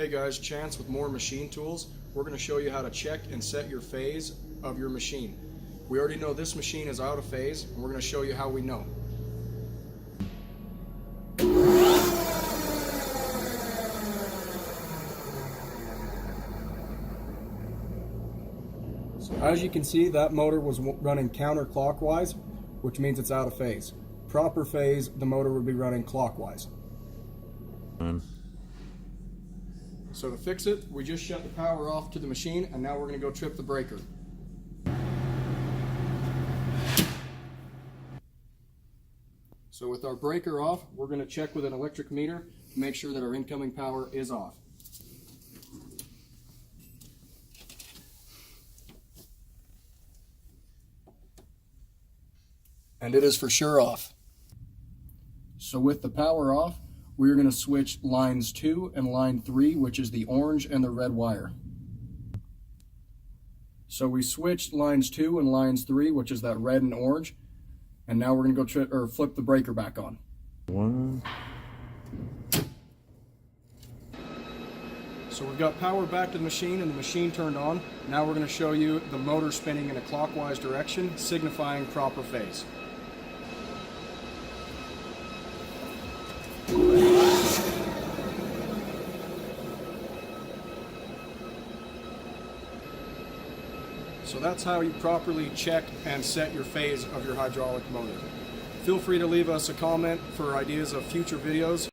Hey guys, Chance with More Machine Tools. We're going to show you how to check and set your phase of your machine. We already know this machine is out of phase, and we're going to show you how we know. So as you can see, that motor was running counterclockwise, which means it's out of phase. Proper phase, the motor would be running clockwise. So to fix it, we just shut the power off to the machine, and now we're going to go trip the breaker. So with our breaker off, we're going to check with an electric meter to make sure that our incoming power is off. And it is for sure off. So with the power off, we're going to switch lines 2 and line 3, which is the orange and the red wire. So we switched lines 2 and lines 3, which is that red and orange, and now we're going to go flip the breaker back on. So we've got power back to the machine and the machine turned on. Now we're going to show you the motor spinning in a clockwise direction, signifying proper phase. So that's how you properly check and set your phase of your hydraulic motor. Feel free to leave us a comment for ideas of future videos.